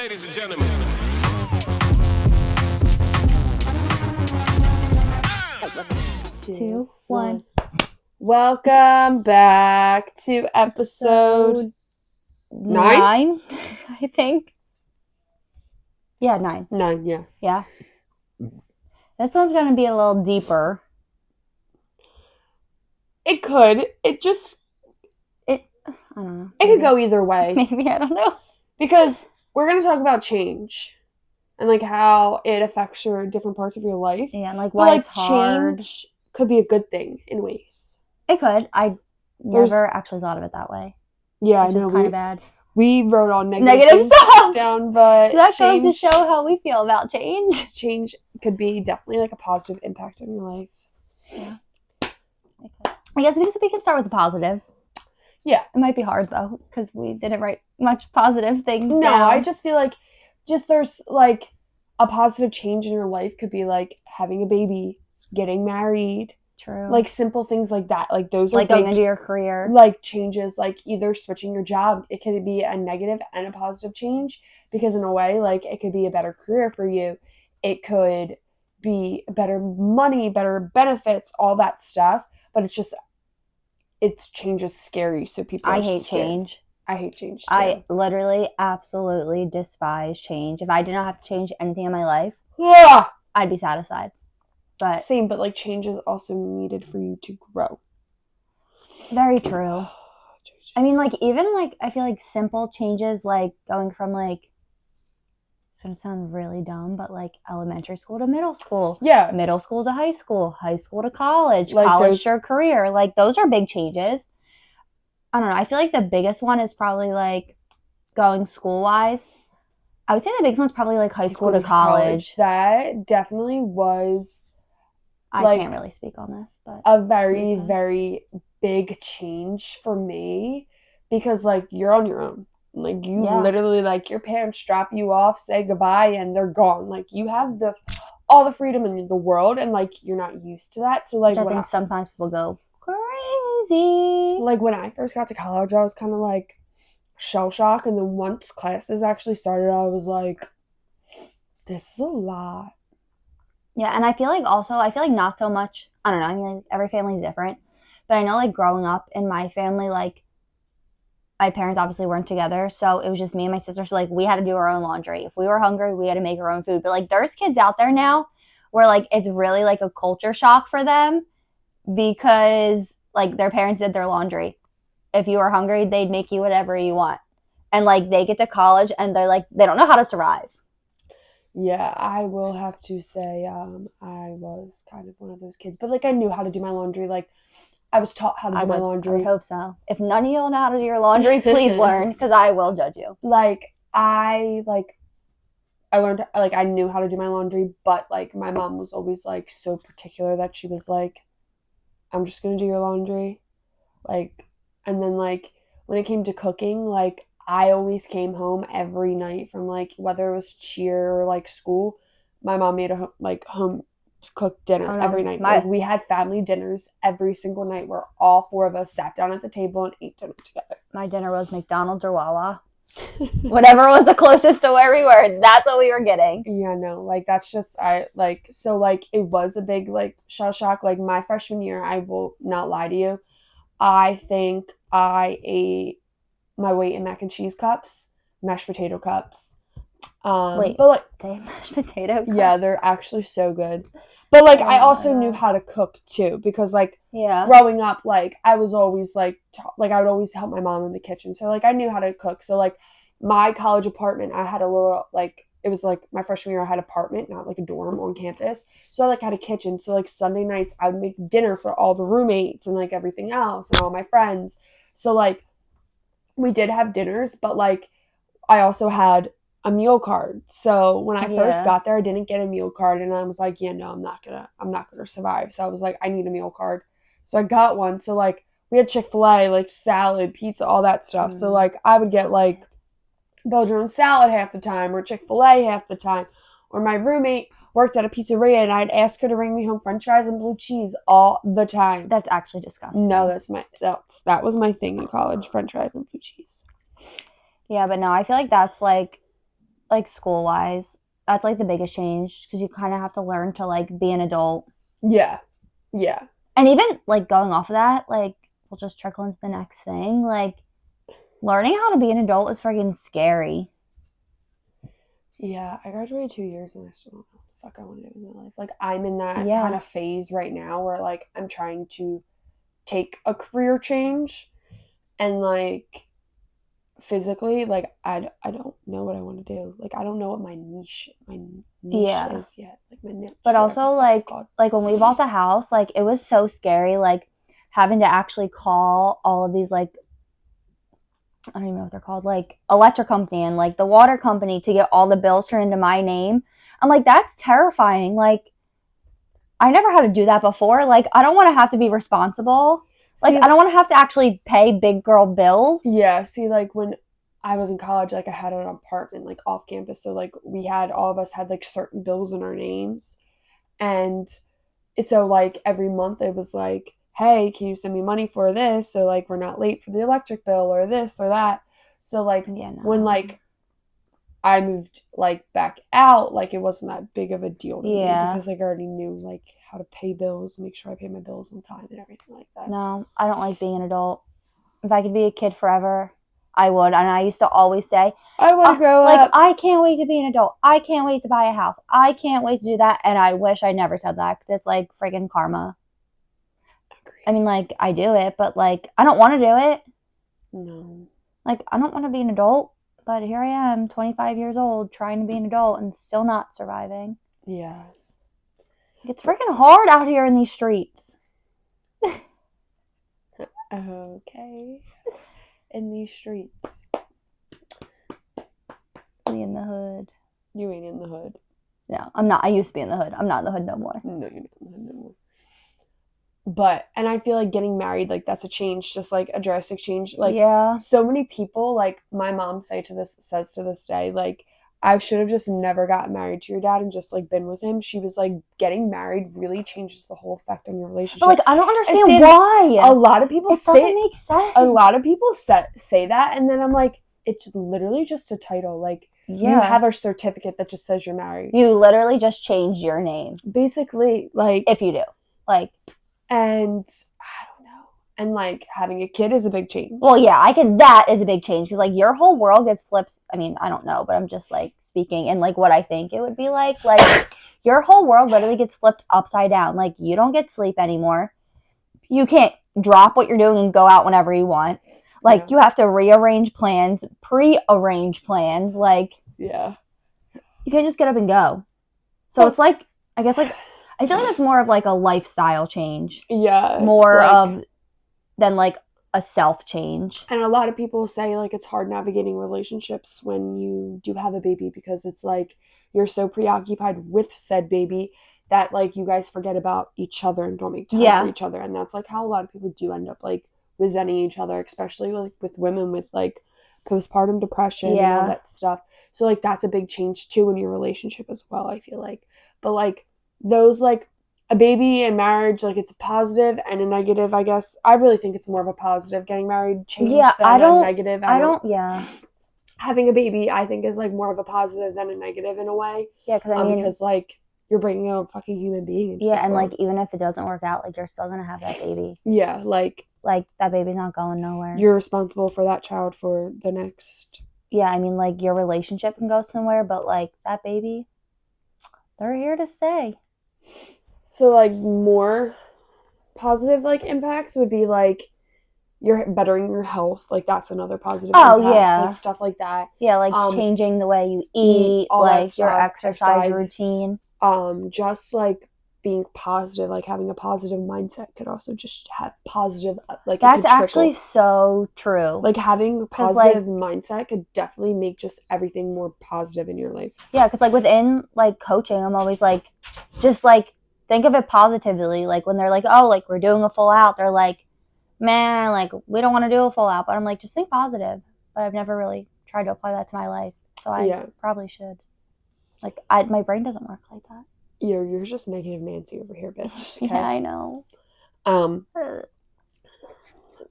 Ladies and gentlemen. 2, 1. Welcome back to episode 9, I think. Yeah, 9. 9, yeah. Yeah. This one's going to be a little deeper. It could. I don't know. It could go either way. Maybe, I don't know. Because we're going to talk about change. And, like, how it affects your different parts of your life. Yeah, and, like, why it's hard. Change could be a good thing in ways. It could. I never actually thought of it that way. Yeah, which is kind of bad. We wrote all negative stuff down, but that goes to show how we feel about change. Change could be definitely, like, a positive impact on your life. Yeah. I guess we can start with the positives. Yeah. It might be hard, though, because we didn't write much positive things No, down. I just feel like there's, like, a positive change in your life could be, like, having a baby, getting married. True. Like, simple things like that. Like, those are like going into your career. Like, changes, like, either switching your job. It could be a negative and a positive change. Because, in a way, like, it could be a better career for you. It could be better money, better benefits, all that stuff. But change is scary, so people are hate scared. change. I hate change, too. I literally, absolutely despise change. If I did not have to change anything in my life, I'd be satisfied. But same, but, like, change is also needed for you to grow. Very true. I mean, like, even, like, I feel like simple changes, like, going from, like, it's going to sound really dumb, but, like, elementary school to middle school. Yeah. Middle school to high school to college, like college to career. Like, those are big changes. I don't know. I feel like the biggest one is probably, like, going school-wise. I would say the biggest one's probably, like, high school to college. That definitely was... I can't really speak on this, but... a very, very big change for me. Because, like, you're on your own. Like, you literally, like, your parents drop you off, say goodbye, and they're gone. Like, you have all the freedom in the world, and, like, you're not used to that. So, like, I think sometimes people go crazy. Like, when I first got to college, I was kind of, like, shell-shocked. And then once classes actually started, I was like, this is a lot. Yeah, and I feel like not so much, I don't know, I mean, like, every family is different, but I know, like, growing up in my family, like, my parents obviously weren't together, so it was just me and my sister, so, like, we had to do our own laundry. If we were hungry, we had to make our own food, but, like, there's kids out there now where, like, it's really, like, a culture shock for them because, like, their parents did their laundry. If you were hungry, they'd make you whatever you want, and, like, they get to college, and they're, like, they don't know how to survive. Yeah, I will have to say I was kind of one of those kids. But, like, I knew how to do my laundry. Like, I was taught how to do my laundry. I would hope so. If none of you know how to do your laundry, please learn, because I will judge you. Like, I learned, like, I knew how to do my laundry, but, like, my mom was always, like, so particular that she was like, I'm just going to do your laundry. Like, and then, like, when it came to cooking, like, I always came home every night from, like, whether it was cheer or, like, school. My mom made a home cooked dinner every night. Like, we had family dinners every single night where all 4 of us sat down at the table and ate dinner together. My dinner was McDonald's or Wawa. Whatever was the closest to where we were, that's what we were getting. Yeah, no, like, that's just, so, like, it was a big, like, shell shock. Like, my freshman year, I will not lie to you, I think I ate my weight in mac and cheese cups, mashed potato cups. Wait, but, like, they have mashed potato cups? Yeah, they're actually so good. But, like, I also knew how to cook too, because, like, growing up, like, I was always, like, I would always help my mom in the kitchen, so, like, I knew how to cook. So, like, my college apartment, I had a little, like, it was, like, my freshman year, I had an apartment, not, like, a dorm on campus, so I, like, had a kitchen. So, like, Sunday nights, I would make dinner for all the roommates and, like, everything else and all my friends. So, like, we did have dinners, but, like, I also had a meal card. So when I first got there, I didn't get a meal card, and I was like, yeah, no, I'm not gonna survive. So I was like, I need a meal card. So I got one. So, like, we had Chick-fil-A, like, salad, pizza, all that stuff. So, like, I would get, like, build your own salad half the time, or Chick-fil-A half the time. Or my roommate worked at a pizzeria, and I'd ask her to bring me home french fries and blue cheese all the time. That's actually disgusting. No, that was my thing in college, french fries and blue cheese. Yeah, but no, I feel like that's, like, like school-wise. That's like the biggest change because you kind of have to learn to like be an adult. Yeah. Yeah. And even like going off of that, like we'll just trickle into the next thing. Like learning how to be an adult is freaking scary. Yeah, I graduated 2 years and I still don't know what the fuck I want to do in my life. Like I'm in that kind of phase right now where like I'm trying to take a career change and like physically like I don't know what I want to do. Like I don't know what my niche is yet. Like my niche. But also like when we bought the house, like it was so scary like having to actually call all of these like I don't even know what they're called, like electric company and like the water company to get all the bills turned into my name. I'm like, that's terrifying. Like I never had to do that before. Like I don't want to have to be responsible. Like, I don't want to have to actually pay big girl bills. Yeah, see, like, when I was in college, like, I had an apartment, like, off campus. So, like, all of us had, like, certain bills in our names. And so, like, every month it was like, hey, can you send me money for this? So, like, we're not late for the electric bill or this or that. So, like, when, like, I moved, like, back out, like, it wasn't that big of a deal to me because, like, I already knew, like, how to pay bills, make sure I pay my bills on time and everything like that. No, I don't like being an adult. If I could be a kid forever, I would. And I used to always say, I want to grow up. Like, I can't wait to be an adult. I can't wait to buy a house. I can't wait to do that. And I wish I never said that because it's, like, friggin' karma. Agreed. I mean, like, I do it, but, like, I don't want to do it. No. Like, I don't want to be an adult. But here I am, 25 years old, trying to be an adult and still not surviving. Yeah. It's freaking hard out here in these streets. Okay. In these streets. We in the hood. You ain't in the hood. No, I'm not. I used to be in the hood. I'm not in the hood no more. No, you're not in the hood no more. But, and I feel like getting married, like, that's a change, just, like, a drastic change. Like, so many people, like, my mom says to this day, like, I should have just never gotten married to your dad and just, like, been with him. She was like, getting married really changes the whole effect on your relationship. But, like, I don't understand why. A lot of people doesn't make sense. A lot of people say that, and then I'm like, it's literally just a title. Like, you have a certificate that just says you're married. You literally just changed your name. Basically, like. If you do. Like. And I don't know. And, like, having a kid is a big change. Well, yeah, that is a big change. Because, like, your whole world gets flipped. I mean, I don't know. But I'm just, like, speaking in, like, what I think it would be like. Like, your whole world literally gets flipped upside down. Like, you don't get sleep anymore. You can't drop what you're doing and go out whenever you want. Like, you have to rearrange plans, pre-arrange plans. Like, yeah. You can't just get up and go. So it's, like, I guess, like, I feel like it's more of, like, a lifestyle change. Yeah. More of than, like, a self change. And a lot of people say, like, it's hard navigating relationships when you do have a baby because it's, like, you're so preoccupied with said baby that, like, you guys forget about each other and don't make time for each other. And that's, like, how a lot of people do end up, like, resenting each other, especially, like, with women with, like, postpartum depression and all that stuff. So, like, that's a big change, too, in your relationship as well, I feel like. But, like, those, like, a baby and marriage, like, it's a positive and a negative, I guess. I really think it's more of a positive getting married change than a negative. Having a baby, I think, is, like, more of a positive than a negative in a way. Yeah, because I mean... because, like, you're bringing a fucking human being into this and, world. like, even if it doesn't work out, like, you're still gonna have that baby. Yeah, like... Like, that baby's not going nowhere. You're responsible for that child for the next... Yeah, I mean, like, your relationship can go somewhere, but, like, that baby, they're here to stay. So, like, more positive, like, impacts would be, like, you're bettering your health. Like, that's another positive impact. Like, stuff like that. Yeah, like, changing the way you eat, like, your exercise routine. Just, like, being positive, like, having a positive mindset could also just have positive, like, that's actually so true. Like, having a positive mindset could definitely make just everything more positive in your life. Yeah, because, like, within, like, coaching, I'm always, like, just, like, think of it positively. Like, when they're like, oh, like, we're doing a full out, they're like, man, like, we don't want to do a full out. But I'm like, just think positive. But I've never really tried to apply that to my life. So I probably should. Like, my brain doesn't work like that. You're just negative Nancy over here, bitch. Okay? Yeah, I know. Let's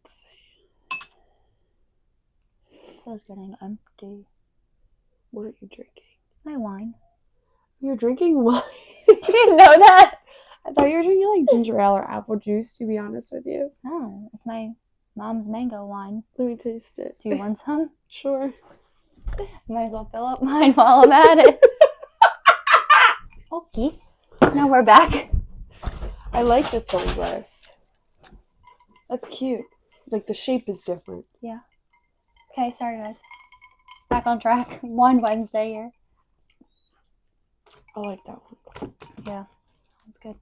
see. This is getting empty. What are you drinking? My wine. You're drinking wine? You didn't know that? I thought you were drinking like ginger ale or apple juice, to be honest with you. No, it's my mom's mango wine. Let me taste it. Do you want some? Sure. Might as well fill up mine while I'm at it. Okay. Now we're back. I like this wine glass. That's cute. Like the shape is different. Yeah. Okay, sorry guys. Back on track. Wine Wednesday here. I like that one. Yeah, that's good.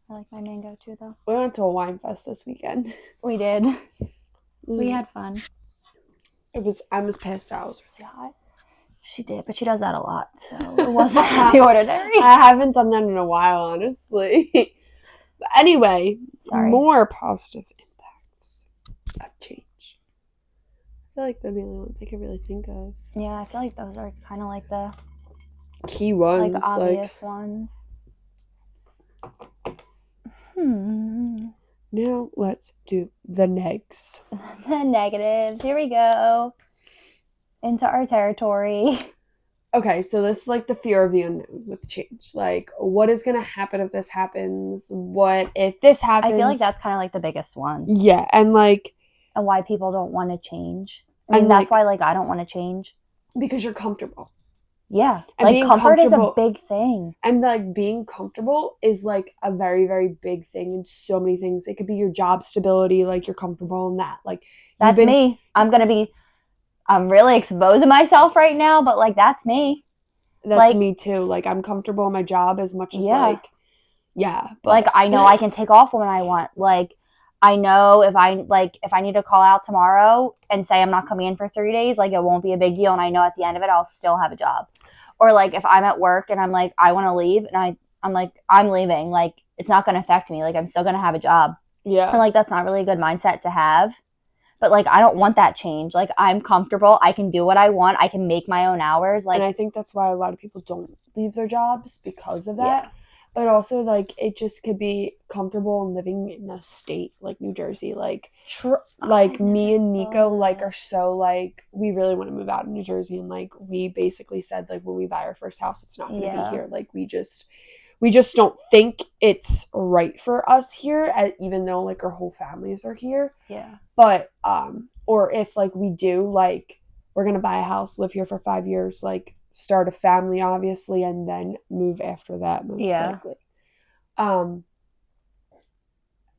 I like my mango too, though. We went to a wine fest this weekend. We did. We had fun. I was passed out. It was really hot. She did, but she does that a lot, so it wasn't the ordinary. I haven't done that in a while, honestly. But anyway, more positive impacts of change. I feel like they're the only ones I can really think of. Yeah, I feel like those are kind of like the key ones, like obvious ones. Now let's do the negs. The negatives. Here we go. Into our territory. Okay, so this is like the fear of the unknown with change. Like, what is going to happen if this happens? What if this happens? I feel like that's kind of like the biggest one. Yeah, and why people don't want to change. I mean, that's why I don't want to change. Because you're comfortable. Yeah. And like comfort is a big thing. And like being comfortable is like a very, very big thing in so many things. It could be your job stability, like you're comfortable in that. Like that's me. I'm really exposing myself right now, but like that's me. That's me too. Like I'm comfortable in my job as much as but like I know I can take off when I want. Like I know if I need to call out tomorrow and say I'm not coming in for 3 days, like it won't be a big deal, and I know at the end of it I'll still have a job. Or like if I'm at work and I'm like I want to leave and I'm like I'm leaving, like it's not going to affect me, like I'm still going to have a job. Yeah. And like that's not really a good mindset to have. But like I don't want that change. Like I'm comfortable, I can do what I want, I can make my own hours. Like, and I think that's why a lot of people don't leave their jobs because of that. Yeah. But also, like, it just could be comfortable in living in a state like New Jersey. Like, like me and Nico, like, are so, like, we really want to move out of New Jersey. And, like, we basically said, like, when we buy our first house, it's not going to be here. Like, we just don't think it's right for us here, even though, like, our whole families are here. Yeah. But, or if, like, we do, like, we're going to buy a house, live here for 5 years, like, start a family, obviously, and then move after that, most likely.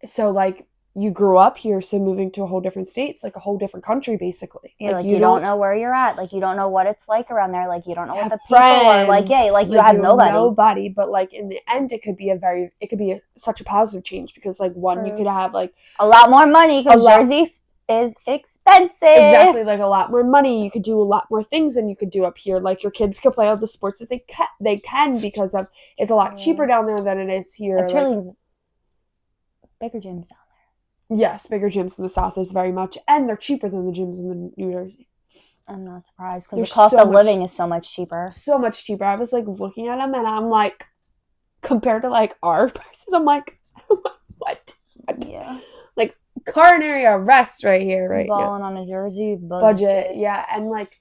So, like, you grew up here, so moving to a whole different state's like a whole different country, basically. Yeah, like you don't know where you're at. Like, you don't know what it's like around there. Like, you don't know what the people are. Like, yeah, like you have nobody. But, like, in the end, it could be such a positive change because, like, one, you could have, like... a lot more money because Jersey is expensive. Exactly, like a lot more money. You could do a lot more things than you could do up here. Like your kids could play all the sports that they can because of it's a lot cheaper down there than it is here. Like, bigger gyms down there. Yes, bigger gyms in the South is very much, and they're cheaper than the gyms in the New Jersey. I'm not surprised because the cost of living is so much cheaper. So much cheaper. I was like looking at them and I'm like, compared to like our prices, I'm like, what? Yeah. Like coronary arrest right here, right? Balling on a Jersey budget. Yeah, and like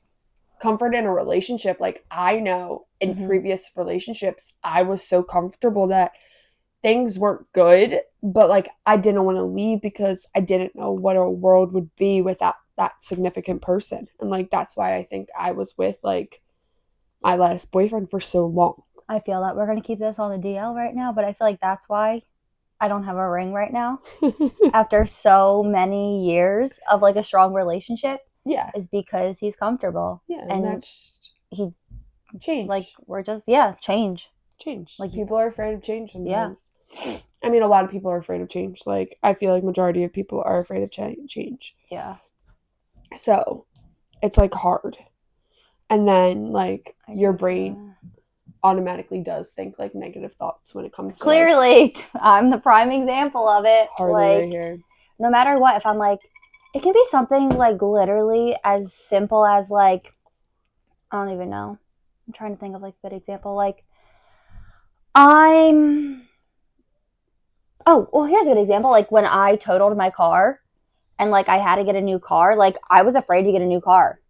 comfort in a relationship. Like I know in previous relationships, I was so comfortable that things weren't good, but like I didn't want to leave because I didn't know what a world would be without that significant person. And like that's why I think I was with like my last boyfriend for so long. I feel that we're going to keep this on the DL right now, but I feel like that's why I don't have a ring right now after so many years of like a strong relationship. Yeah. Is because he's comfortable. Yeah. And that's he changed. Like we're just change. Like people are afraid of change sometimes. Yeah. I mean, a lot of people are afraid of change. Like I feel like majority of people are afraid of change. Yeah. So it's like hard. And then like your brain automatically does think like negative thoughts when it comes to clearly like, I'm the prime example of it. Hardly like right here. No matter what, if I'm like, it can be something like literally as simple as like, I don't even know. I'm trying to think of like a good example. Like here's a good example. Like when I totaled my car and like I had to get a new car, like I was afraid to get a new car.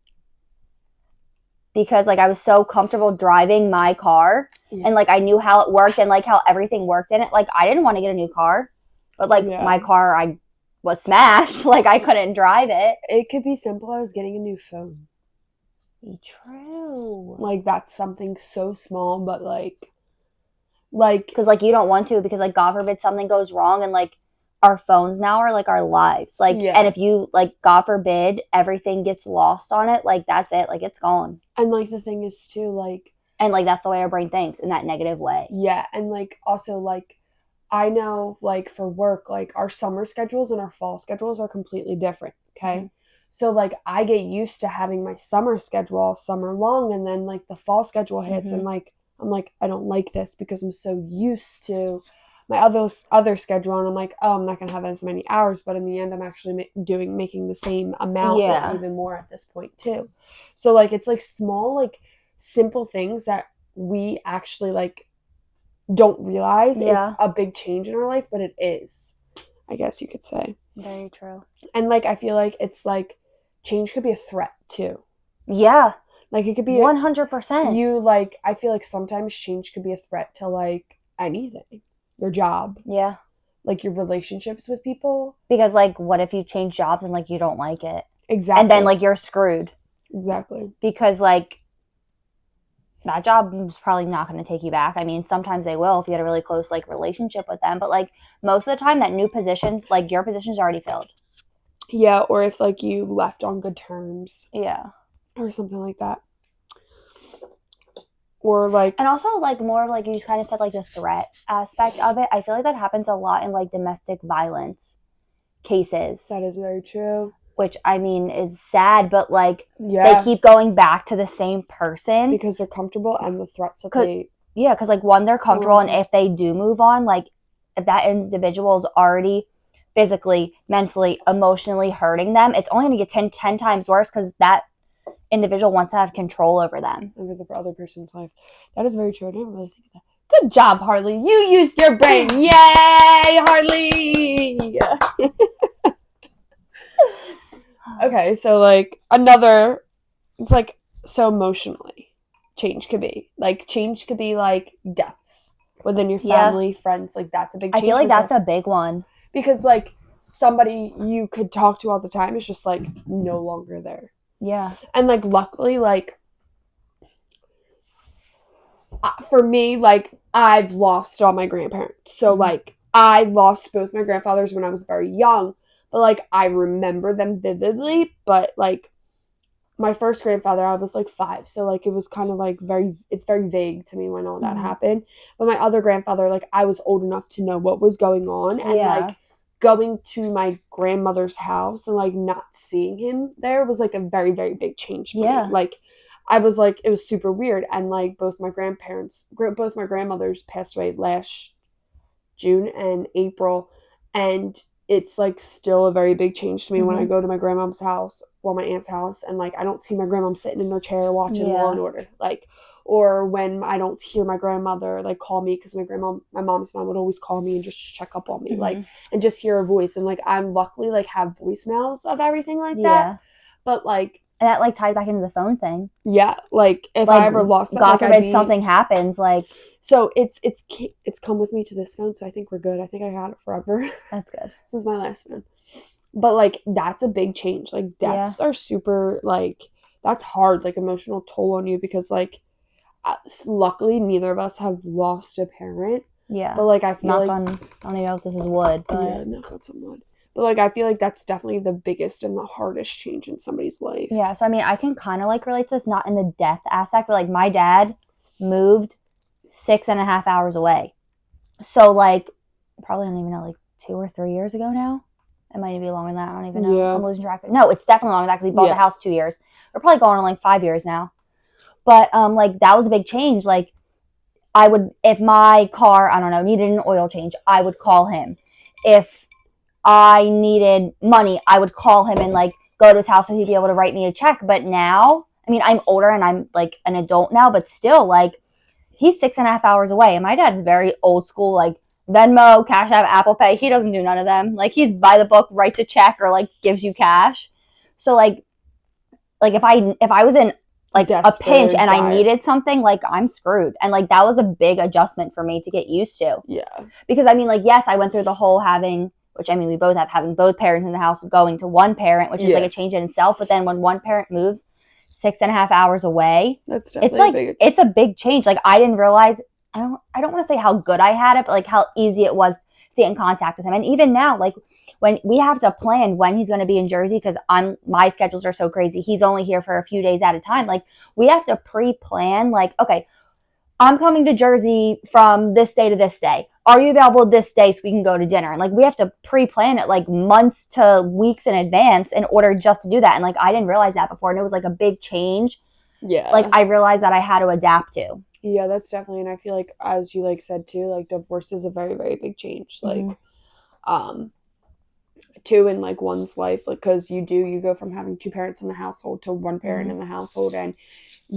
because like I was so comfortable driving my car and like I knew how it worked and like how everything worked in it. Like I didn't want to get a new car, but like my car, I was smashed. Like I couldn't drive it. It could be simple as getting a new phone. True. Like that's something so small, but like because like you don't want to, because like God forbid something goes wrong, and like our phones now are like our lives. Like and if you like God forbid everything gets lost on it, like that's it. Like it's gone. And like the thing is too, like, and like that's the way our brain thinks, in that negative way. Yeah. And like also like I know like for work, like our summer schedules and our fall schedules are completely different. Okay. Mm-hmm. So like I get used to having my summer schedule all summer long, and then like the fall schedule hits, and like I'm like, I don't like this because I'm so used to my other schedule, and I'm like, oh, I'm not gonna have as many hours, but in the end I'm actually making the same amount, or even more at this point too. So like it's like small, like simple things that we actually like don't realize is a big change in our life, but it is, I guess you could say. Very true. And like I feel like it's like change could be a threat too. Yeah. Like it could be 100%. You like, I feel like sometimes change could be a threat to like anything. Your job. Yeah. Like your relationships with people. Because like what if you change jobs and like you don't like it? Exactly. And then like you're screwed. Exactly. Because like that job is probably not going to take you back. I mean, sometimes they will if you had a really close like relationship with them, but like most of the time that new positions, like your position's already filled. Yeah, or if like you left on good terms. Yeah. Or something like that. Or like, and also like more of like you just kind of said like the threat aspect of it. I feel like that happens a lot in like domestic violence cases. That is very true. Which I mean is sad, but like they keep going back to the same person because they're comfortable, and the threats that they because like one, they're comfortable, and if they do move on, like if that individual is already physically, mentally, emotionally hurting them, it's only going to get 10 times worse because that individual wants to have control over them, over the other person's life. That is very true. I didn't really think of that. Good job, Harley. You used your brain. Yay, Harley. Okay, so like another, it's like so emotionally change could be like deaths within your family, friends. Like that's a big change. I feel like that's a big one, because like somebody you could talk to all the time is just like no longer there. Yeah. And like luckily, like for me, like I've lost all my grandparents. So like I lost both my grandfathers when I was very young, but like I remember them vividly. But like my first grandfather, I was like 5, so like it was kind of like it's very vague to me when all that happened. But my other grandfather, like I was old enough to know what was going on, and like going to my grandmother's house and like not seeing him there was like a very, very big change for me. Like I was like, it was super weird. And like both my grandmothers passed away last June and April, and it's like still a very big change to me when I go to my grandmom's house or my aunt's house, and like I don't see my grandmom sitting in her chair watching Law and Order, like, or when I don't hear my grandmother like call me, because my mom's mom would always call me and just check up on me, like, and just hear her voice. And like I'm luckily like have voicemails of everything like that, but like, and that like ties back into the phone thing. Yeah, like if I ever lost it, God forbid something happens, like, so it's come with me to this phone, so I think we're good. I think I got it forever. That's good. This is my last phone. But like that's a big change. Like deaths are super, like, that's hard, like emotional toll on you, because like luckily neither of us have lost a parent. Yeah. But like I feel I don't even know if this is wood, but yeah, knock on some wood. But like I feel like that's definitely the biggest and the hardest change in somebody's life. Yeah, so I mean I can kind of like relate to this, not in the death aspect, but like my dad moved 6.5 hours away. So like probably, I don't even know, like 2 or 3 years ago now. It might even be longer than that. I don't even know. Yeah. I'm losing track. No, it's definitely longer than that, because we bought the house 2 years. We're probably going on like 5 years now. But like that was a big change. Like I would, if my car, I don't know, needed an oil change, I would call him. If I needed money, I would call him and like go to his house so he'd be able to write me a check. But now, I mean, I'm older and I'm like an adult now, but still, like, he's 6.5 hours away. And my dad's very old school, like Venmo, Cash App, Apple Pay. He doesn't do none of them. Like, he's by the book, writes a check, or like gives you cash. So like if I was in like a pinch and I needed something, like I'm screwed. And like that was a big adjustment for me to get used to. Yeah. Because I mean, like, yes, I went through the whole having we both have, having both parents in the house, going to one parent, which is like a change in itself. But then when one parent moves 6.5 hours away, that's definitely it's a big change. Like I didn't realize, I don't want to say how good I had it, but like how easy it was to get in contact with him. And even now, like when we have to plan when he's going to be in Jersey, because my schedules are so crazy. He's only here for a few days at a time. Like we have to pre-plan, like, okay, I'm coming to Jersey from this day to this day. Are you available this day so we can go to dinner? And like we have to pre-plan it like months to weeks in advance in order just to do that. And like I didn't realize that before, and it was like a big change. Yeah. Like I realized that I had to adapt to. Yeah, that's definitely, and I feel like, as you like said too, like divorce is a very, very big change. Like, too, in like one's life, like, because you go from having two parents in the household to one parent in the household, and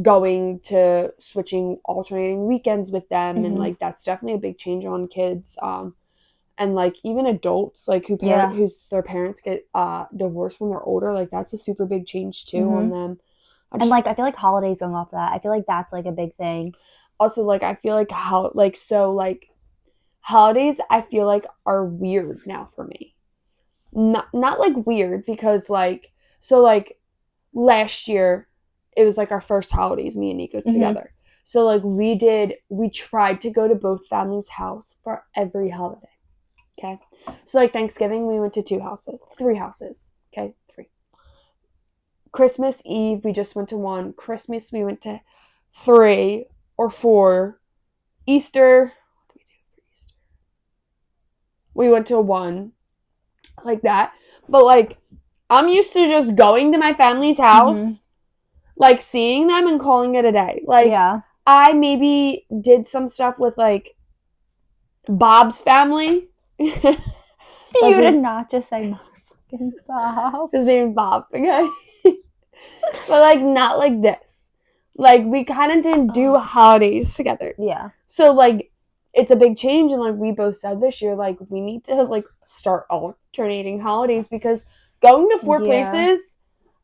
going to switching, alternating weekends with them, and like that's definitely a big change on kids. And like even adults, like whose their parents get divorced when they're older, like that's a super big change too on them. And like I feel like holidays going off of that, I feel like that's like a big thing. Also, like I feel like holidays I feel like are weird now for me. Not like weird, because like, so like last year it was like our first holidays, me and Nico together. So like we tried to go to both families' house for every holiday. Okay. So like Thanksgiving we went to 3 houses. Okay, 3. Christmas Eve we just went to 1. Christmas we went to 3 or 4. Easter, what did we do for Easter? We went to 1. Like that. But like I'm used to just going to my family's house, like seeing them and calling it a day. Like I maybe did some stuff with like Bob's family. You did not just say motherfucking Bob. His name is Bob, okay? But like not like this. Like we kind of didn't do holidays together. Yeah. So like it's a big change, and like we both said this year, like we need to like start alternating holidays, because going to 4 places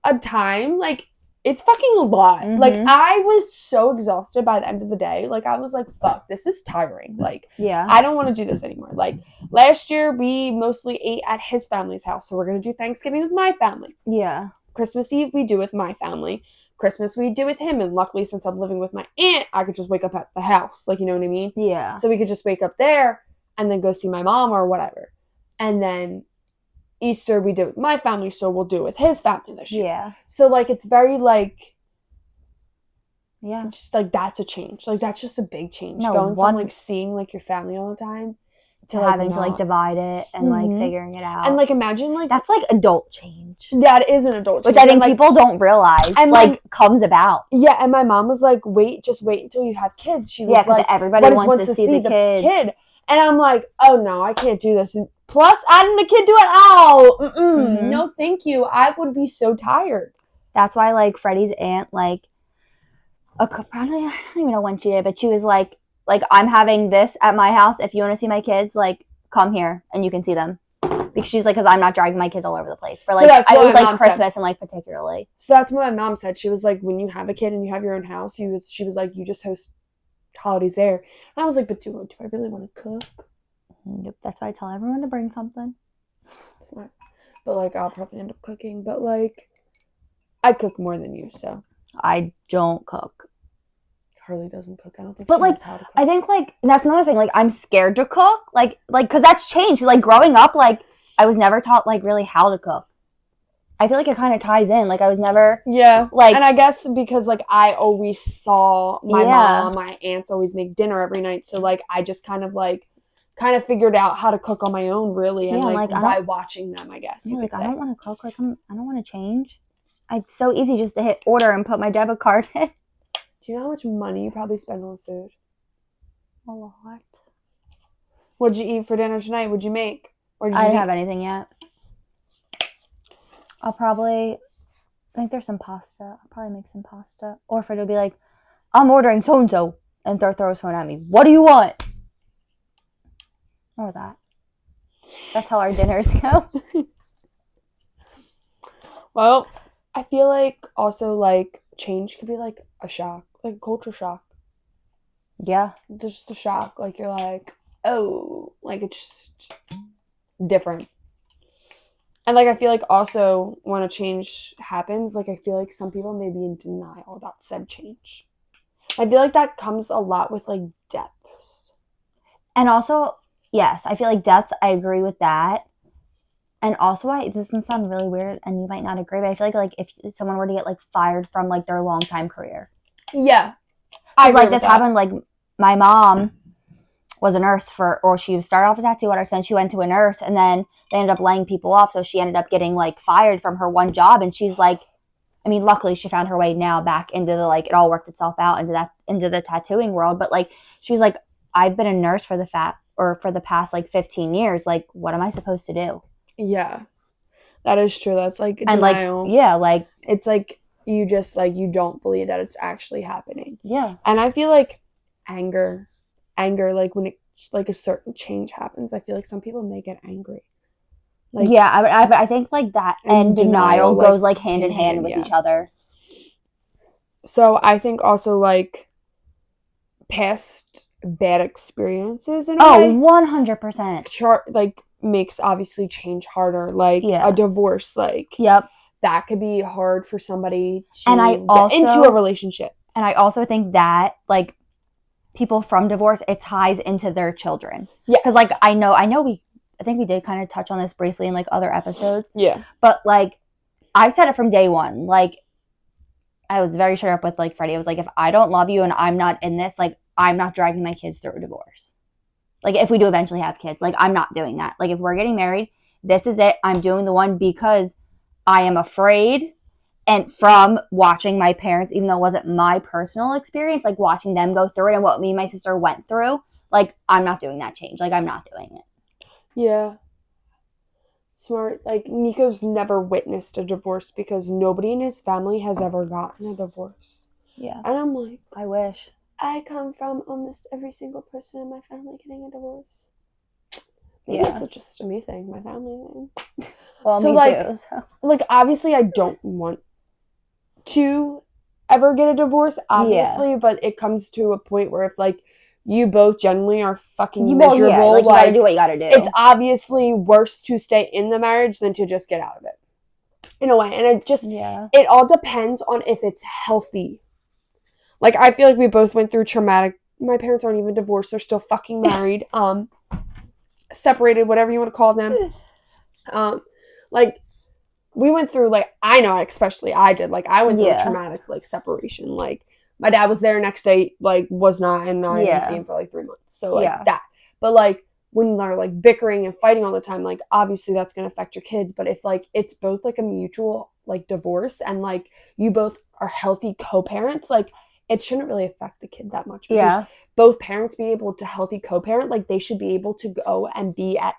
a time, like it's fucking a lot. Like I was so exhausted by the end of the day. Like I was like, fuck, this is tiring. Like I don't want to do this anymore. Like last year we mostly ate at his family's house, so we're gonna do Thanksgiving with my family. Yeah. Christmas Eve we do with my family. Christmas we do with him, and luckily since I'm living with my aunt, I could just wake up at the house, like, you know what I mean? Yeah. So we could just wake up there and then go see my mom or whatever. And then Easter we did with my family, so we'll do it with his family this year. Yeah. So like it's very like, just like that's a change. Like that's just a big change. Going from like seeing like your family all the time to having to like divide it and like figuring it out. And like imagine like that's like adult change. That is an adult change. Which I think people don't realize like comes about. Yeah, and my mom was like, just wait until you have kids. She was like, everybody wants to see the kid. And I'm like, oh no, I can't do this. And plus adding a kid to it, no thank you. I would be so tired. That's why like Freddie's aunt, like probably, I don't even know when she did, but she was like I'm having this at my house. If you want to see my kids, like come here and you can see them. Because she's like, because I'm not dragging my kids all over the place for like, it was like Christmas and like particularly. So that's what my mom said. She was like, when you have a kid and you have your own house, she was like, you just host holidays there. And I was like, but do I really want to cook? Nope. That's why I tell everyone to bring something. But like I'll probably end up cooking. But like I cook more than you, so. I don't cook. Harley doesn't cook. I don't think. But like, I think like that's another thing. Like, I'm scared to cook. Like, because that's changed. Like growing up, like I was never taught like really how to cook. I feel like it kind of ties in. Like I was never. Yeah. Like, and I guess because like I always saw my mom, my aunts always make dinner every night, so like I just kind of figured out how to cook on my own, really, and like by watching them, I guess. Yeah, like I don't want to cook. Like I don't want to change. It's so easy just to hit order and put my debit card in. Do you know how much money you probably spend on food? A lot. What'd you eat for dinner tonight? What'd you make? Or I didn't have anything yet. I think there's some pasta. I'll probably make some pasta. Or Fred will be like, I'm ordering so-and-so. And throw his phone at me. What do you want? Or that. That's how our dinners go. Well, I feel like also like change could be like a shock, like a culture shock. Yeah. Just a shock. Like you're like, oh, like it's just different. And like I feel like also when a change happens, like I feel like some people may be in denial about said change. I feel like that comes a lot with like deaths. And also, yes, I feel like deaths, I agree with that. And also, this can sound really weird, and you might not agree, but I feel like if someone were to get like fired from like their long time career, yeah, because like this happened. Like my mom was a nurse or she started off as a tattoo artist, then she went to a nurse, and then they ended up laying people off, so she ended up getting like fired from her one job, and she's like, I mean, luckily she found her way now back into the like it all worked itself out into the tattooing world, but like she's like, I've been a nurse for the past like 15 years, like what am I supposed to do? Yeah, that is true. That's like denial. And like it's like you just like you don't believe that it's actually happening. Yeah. And I feel like anger, like when it's like a certain change happens, I feel like some people may get angry. Like, yeah, I think like that and denial goes like hand in hand with each other. So I think also like past bad experiences in a way. 100%. Like makes obviously change harder. Like a divorce, like that could be hard for somebody to get into a relationship. And I also think that like people from divorce, it ties into their children. Yeah, because like I think we did kind of touch on this briefly in like other episodes. Yeah, but like I've said it from day one. Like I was very straight up with like Freddie. I was like, if I don't love you and I'm not in this, like I'm not dragging my kids through a divorce. Like, if we do eventually have kids, like, I'm not doing that. Like, if we're getting married, this is it. I'm doing the one because I am afraid. And from watching my parents, even though it wasn't my personal experience, like, watching them go through it and what me and my sister went through, like, I'm not doing that change. Like, I'm not doing it. Yeah. Smart. Like, Nico's never witnessed a divorce because nobody in his family has ever gotten a divorce. Yeah. And I'm like, I wish. I come from almost every single person in my family getting a divorce. Maybe it's just a me thing, my family thing. Well, so, me like, too. So. Like, obviously, I don't want to ever get a divorce, obviously, but it comes to a point where if, like, you both generally are fucking miserable, like, you gotta do what you gotta do. It's obviously worse to stay in the marriage than to just get out of it. In a way. And it just, it all depends on if it's healthy. Like, I feel like we both went through traumatic... My parents aren't even divorced. They're still fucking married. Separated, whatever you want to call them. Like, we went through, like... I know, especially I did. Like, I went through a traumatic, like, separation. Like, my dad was there next day, like, was not, and I didn't see him for, like, 3 months. So, like, that. But, like, when they're, like, bickering and fighting all the time, like, obviously that's going to affect your kids. But if, like, it's both, like, a mutual, like, divorce and, like, you both are healthy co-parents, like... It shouldn't really affect the kid that much. Because both parents be able to healthy co-parent. Like, they should be able to go and be at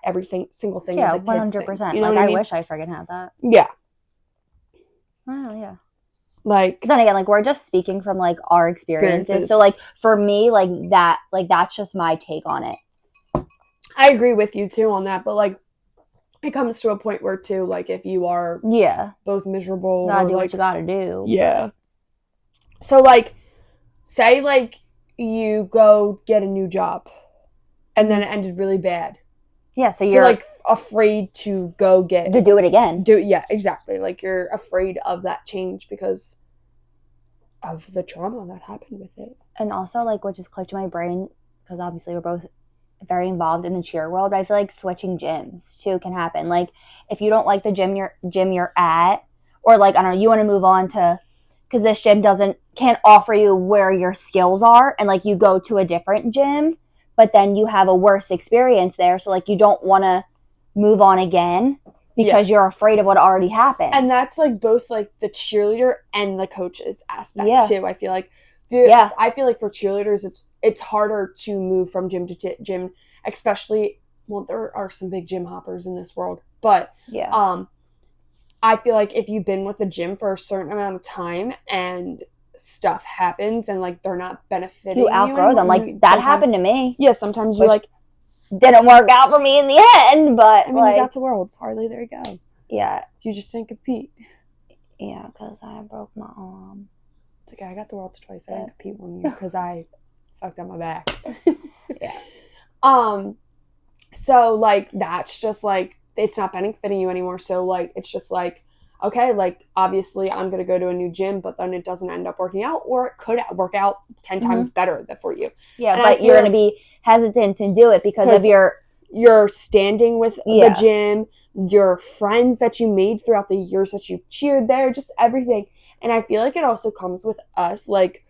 single thing with the kids. 100%. You know like, I wish I friggin' had that. Yeah. Oh, yeah. Like... Then again, like, we're just speaking from, like, our experiences. So, like, for me, like, that's just my take on it. I agree with you, too, on that. But, like, it comes to a point where, too, like, if you are both miserable... You gotta do what you gotta do. Yeah. So, like... Say, like, you go get a new job, and then it ended really bad. Yeah, so you're... like, afraid to go get... To do it again. Yeah, exactly. Like, you're afraid of that change because of the trauma that happened with it. And also, like, what just clicked in my brain, because obviously we're both very involved in the cheer world, but I feel like switching gyms, too, can happen. Like, if you don't like the gym you're at, or, like, I don't know, you want to move on to... Because this gym can't offer you where your skills are, and like you go to a different gym, but then you have a worse experience there, so like you don't want to move on again because you're afraid of what already happened. And that's like both like the cheerleader and the coaches aspect too. I feel like I feel like for cheerleaders it's harder to move from gym to gym, especially there are some big gym hoppers in this world, but I feel like if you've been with a gym for a certain amount of time and stuff happens and, like, they're not benefiting you outgrow them. Like, that happened to me. Yeah, sometimes you, like... Didn't work out for me in the end, but, I mean, like... you got to Worlds. Hardly, there you go. Yeah. You just didn't compete. Yeah, because I broke my arm. It's okay. I got the world twice. I didn't compete one year because I fucked up my back. Yeah. So, like, that's just, like, it's not benefiting you anymore. So, like, it's just, like, okay, like, obviously I'm going to go to a new gym, but then it doesn't end up working out, or it could work out 10 times better for you. Yeah, and but you're going to be hesitant to do it because of your standing with the gym, your friends that you made throughout the years that you cheered there, just everything. And I feel like it also comes with us, like,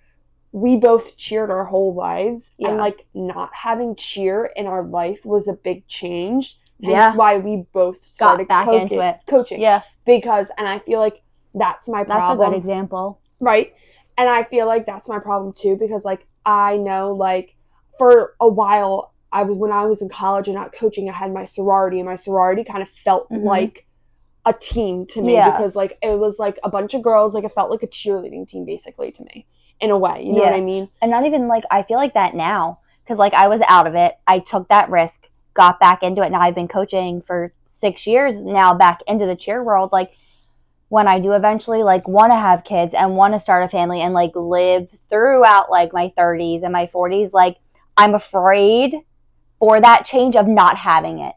we both cheered our whole lives, and, like, not having cheer in our life was a big change. That's why we both started back into it. Coaching. Yeah. Because, and I feel like that's my problem. That's a good example. Right? And I feel like that's my problem, too, because, like, I know, like, for a while, when I was in college and not coaching, I had my sorority, and my sorority kind of felt like a team to me because, like, it was, like, a bunch of girls. Like, it felt like a cheerleading team, basically, to me, in a way. You know what I mean? And not even, like, I feel like that now because, like, I was out of it. I took that risk, got back into it. Now I've been coaching for 6 years now, back into the cheer world. Like, when I do eventually, like, want to have kids and want to start a family and, like, live throughout, like, my 30s and my 40s, like, I'm afraid for that change of not having it.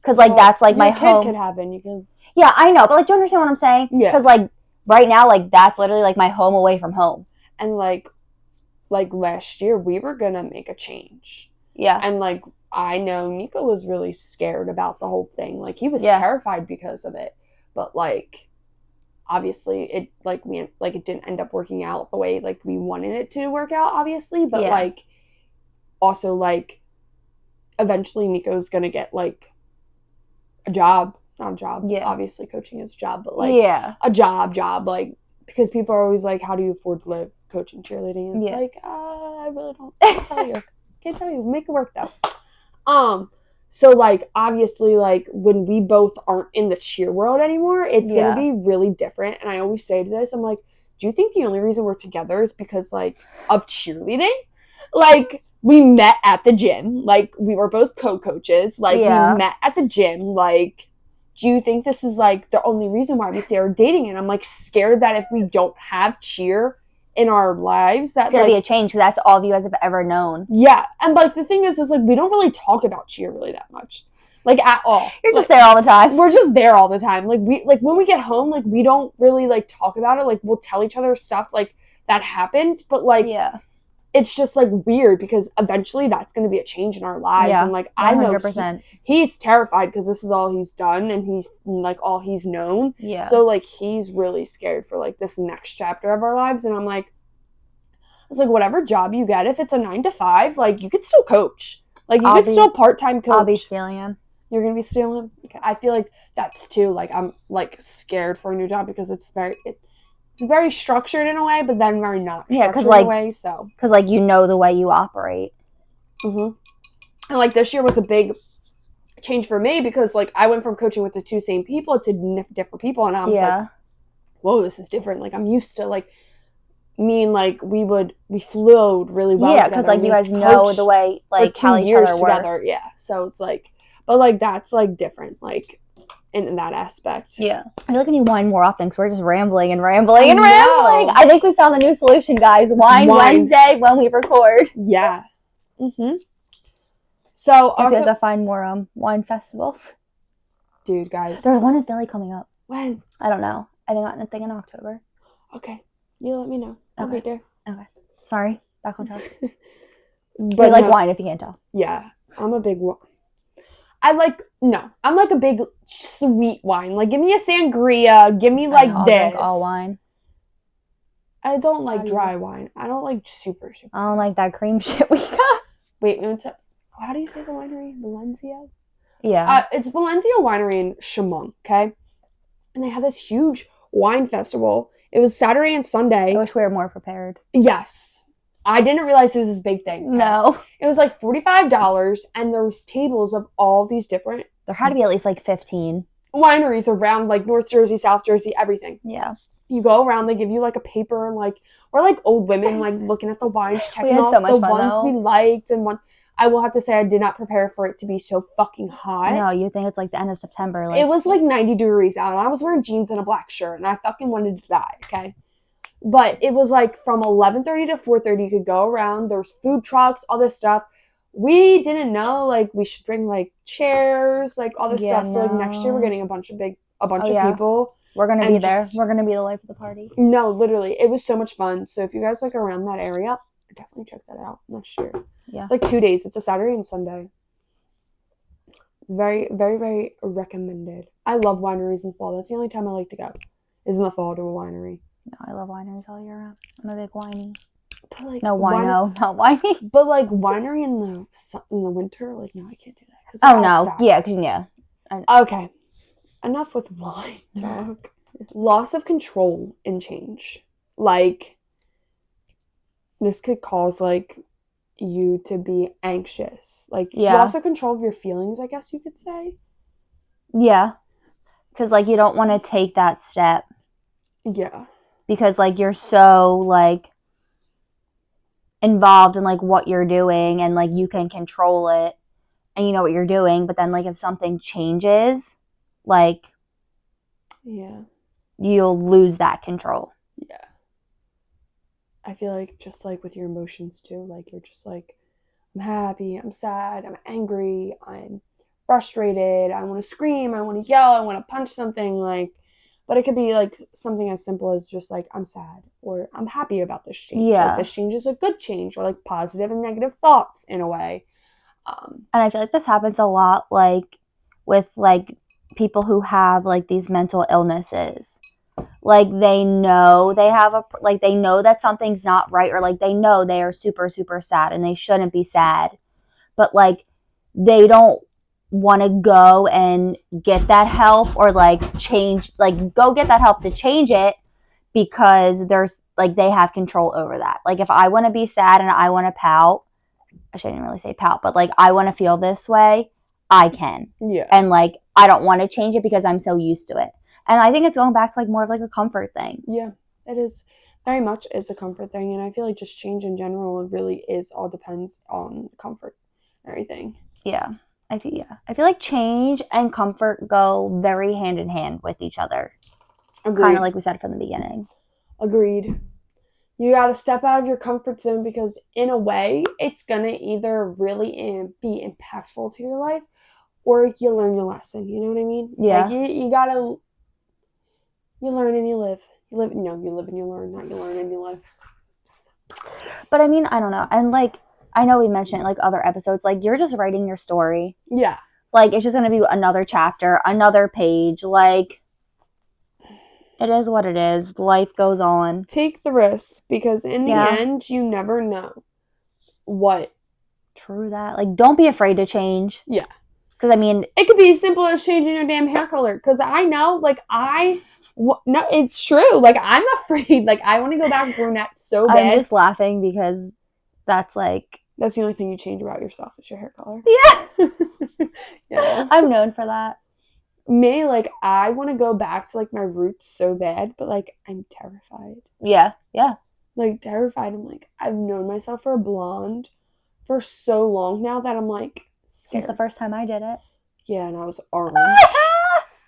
Because, like, that's, like, my home. Kid could happen. You can. Yeah, I know. But, like, do you understand what I'm saying? Yeah. Because, like, right now, like, that's literally, like, my home away from home. And, like last year, we were going to make a change. Yeah. And, like, I know Nico was really scared about the whole thing. Like, he was terrified because of it. But, like, obviously, it, like, it didn't end up working out the way, like, we wanted it to work out, obviously. But, like, also, like, eventually Nico's going to get, like, a job. Not a job. Yeah. Obviously, coaching is a job. But, like, a job. Like, because people are always like, how do you afford to live coaching cheerleading? And it's like, I really don't. Can't tell you. Make it work, though. So, like, obviously, like, when we both aren't in the cheer world anymore, it's going to be really different. And I always say to this, I'm like, do you think the only reason we're together is because, like, of cheerleading? Like, we met at the gym. Like, we were both co-coaches. Like, we met at the gym. Like, do you think this is, like, the only reason why we started dating? And I'm, like, scared that if we don't have cheer in our lives, that, it's going to be a change, because that's all of you guys have ever known. Yeah. And, like, the thing is, like, we don't really talk about cheer really that much. Like, at all. You're just there all the time. We're just there all the time. Like, when we get home, like, we don't really, like, talk about it. Like, we'll tell each other stuff, like, that happened. But, like, it's just, like, weird because eventually that's going to be a change in our lives. And, like, 100%. I know he's terrified because this is all he's done and he's, like, all he's known. Yeah. So, like, he's really scared for, like, this next chapter of our lives. And I'm like, it's like, whatever job you get, if it's a 9 to 5, like, you could still coach. Like, you could still part-time coach. I'll be stealing him. You're going to be stealing him? Okay. I feel like that's, too, like, I'm, like, scared for a new job because it's very structured in a way, but then very not structured in a way, so. Because, like, you know the way you operate. Mm-hmm. And, like, this year was a big change for me because, like, I went from coaching with the two same people to different people, and I was like, whoa, this is different. Like, I'm used to, like, like, we flowed really well together. Yeah, because, like, you guys know the way, like, how each other work. Together, yeah. So it's, like, but, like, that's, like, different, like, in that aspect. Yeah. I feel like I need wine more often because we're just rambling and rambling and rambling. I think we found the new solution, guys. Wine Wednesday when we record. Yeah. Mm-hmm. So we have to find more wine festivals. Dude, guys. There's one in Philly coming up. When? I don't know. I think I think in October. Okay. You let me know. I'll be there. Okay. Sorry. Back on topic. But we like wine if you can't tell. Yeah. I'm a big wine. I'm like a big sweet wine. Like, give me a sangria. Give me, like, I'll this. Drink all wine. I don't like dry wine. I don't like super. I don't like that cream shit we got. Wait, how do you say the winery? Valencia? Yeah. It's Valencia Winery in Chamonix, okay? And they have this huge wine festival. It was Saturday and Sunday. I wish we were more prepared. Yes. I didn't realize it was this big thing. Okay? No. It was like $45, and there was tables of all these different... There had to be at least like 15. Wineries around, like, North Jersey, South Jersey, everything. Yeah. You go around, they give you, like, a paper, and, like, we're, like, old women, like, looking at the wines, checking off the ones we liked, and one... I will have to say I did not prepare for it to be so fucking hot. No, you think it's like the end of September. It was like 90 degrees out, and I was wearing jeans and a black shirt, and I fucking wanted to die, okay? But it was like from 11:30 to 4:30, you could go around. There was food trucks, all this stuff. We didn't know, like, we should bring, like, chairs, like, all this stuff. So, like, next year we're getting a bunch of people. We're going to be there. We're going to be the life of the party. No, literally. It was so much fun. So if you guys, like, are around that area, definitely check that out next year. Yeah. It's, like, 2 days. It's a Saturday and Sunday. It's very, very, very recommended. I love wineries in the fall. That's the only time I like to go, is in the fall to a winery. No, I love wineries all year round. I'm a big winey. But, like, no, wino, not winey. But, like, winery in the winter, like, no, I can't do that. Oh, no. Yeah, because, yeah. Okay. Enough with wine talk. Loss of control and change. Like, this could cause, like, you to be anxious. Like, loss of control of your feelings, I guess you could say. Yeah. Because, like, you don't want to take that step. Yeah. Because, like, you're so, like, involved in, like, what you're doing, and, like, you can control it, and you know what you're doing, but then, like, if something changes, like, yeah, you'll lose that control. Yeah. I feel like just, like, with your emotions, too, like, you're just, like, I'm happy, I'm sad, I'm angry, I'm frustrated, I want to scream, I want to yell, I want to punch something, like, but it could be, like, something as simple as just, like, I'm sad, or I'm happy about this change. Yeah. Like, this change is a good change, or, like, positive and negative thoughts, in a way. And I feel like this happens a lot, like, with, like, people who have, like, these mental illnesses. Like, they know they have they know that something's not right, or, like, they know they are super, super sad, and they shouldn't be sad. But, like, they don't want to go and get that help, or, like, change, like, go get that help to change it, because there's, like, they have control over that. Like, if I want to be sad and I want to pout, I shouldn't really say pout, but, like, I want to feel this way, I can. Yeah. And, like, I don't want to change it because I'm so used to it. And I think it's going back to, like, more of, like, a comfort thing. Yeah, it is. Very much is a comfort thing. And I feel like just change in general, it really is all depends on comfort and everything. Yeah. I feel like change and comfort go very hand in hand with each other. Agreed. Kind of like we said from the beginning. Agreed. You got to step out of your comfort zone, because in a way, it's going to either really be impactful to your life, or you learn your lesson. You know what I mean? Yeah. Like, you got to, you learn and you live. You live and you learn, not you learn and you live. But I mean, I don't know. And, like, I know we mentioned it, like, other episodes. Like, you're just writing your story. Yeah. Like, it's just going to be another chapter, another page. Like, it is what it is. Life goes on. Take the risk, because in the end, you never know what. True that. Like, don't be afraid to change. Yeah. Because, I mean, it could be as simple as changing your damn hair color. Because I know, like, no, it's true. Like, I'm afraid. Like, I want to go back brunette so bad. I'm just laughing because that's, like, that's the only thing you change about yourself is your hair color. Yeah. Yeah. I'm known for that. Me, like, I want to go back to, like, my roots so bad, but, like, I'm terrified. Yeah. Yeah. Like, terrified. I'm like, I've known myself for a blonde for so long now that I'm, like, scared. Since the first time I did it. Yeah, and I was orange.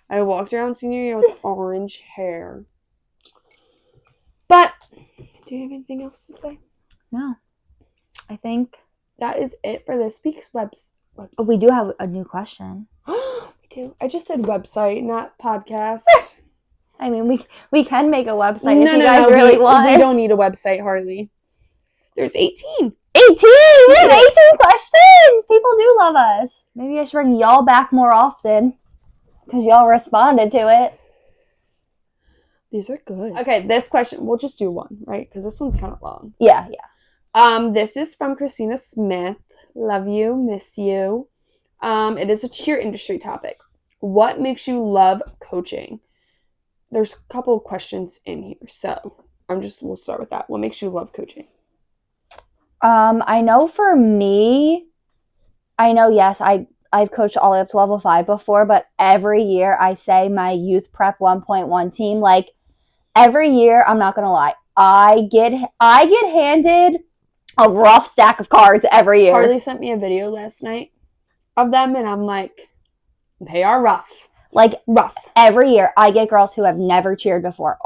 I walked around senior year with orange hair. But, do you have anything else to say? No. I think that is it for this week's website. Oh, we do have a new question. We do. I just said website, not podcast. I mean, we can make a website if you guys really want. We don't need a website, hardly. There's 18. 18! We have 18 questions! People do love us. Maybe I should bring y'all back more often, because y'all responded to it. These are good. Okay, this question, we'll just do one, right? Because this one's kind of long. Yeah. This is from Christina Smith. Love you, miss you. It is a cheer industry topic. What makes you love coaching? There's a couple of questions in here, so we'll start with that. What makes you love coaching? I know for me, yes, I've coached all the way up to level 5 before, but every year I say my youth prep 1.1 team, like, every year, I'm not gonna lie, I get handed a rough stack of cards every year. Harley sent me a video last night of them, and I'm like, they are rough. Like, rough. Every year, I get girls who have never cheered before.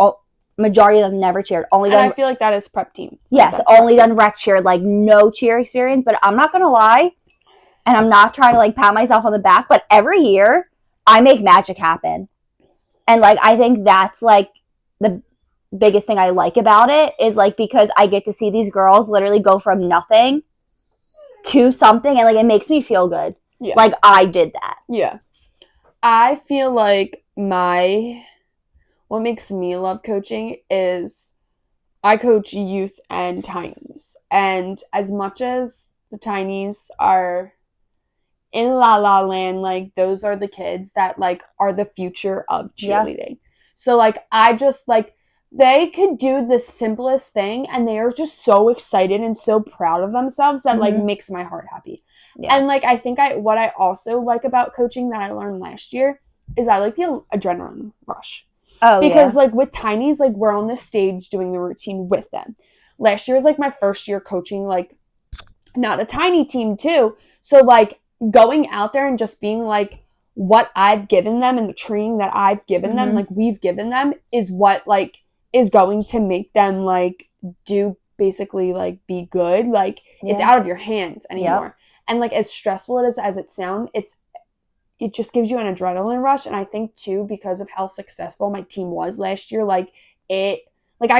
Majority of them never cheered. And I feel like that is prep teams. Yes, only done rec cheer, like no cheer experience. But I'm not going to lie, and I'm not trying to like pat myself on the back, but every year, I make magic happen. And like, I think that's like the biggest thing I like about it is like, because I get to see these girls literally go from nothing to something, and like, it makes me feel good. Yeah. Like, I did that. Yeah. I feel like what makes me love coaching is I coach youth and tinies. And as much as the tinies are in La La Land, like, those are the kids that, like, are the future of cheerleading. Yeah. So, like, I just, like, they could do the simplest thing, and they are just so excited and so proud of themselves that, like, makes my heart happy. Yeah. And, like, I think what I also like about coaching that I learned last year is I like the adrenaline rush. Oh, because, like, with tinies, like, we're on the stage doing the routine with them. Last year was, like, my first year coaching, like, not a tiny team, too. So, like, going out there and just being like, what I've given them and the training that I've given them, like, we've given them is what, like, is going to make them, like, do basically, like, be good. Like, it's out of your hands anymore. Yep. And, like, as stressful it is as it sounds, it just gives you an adrenaline rush. And I think, too, because of how successful my team was last year, like, I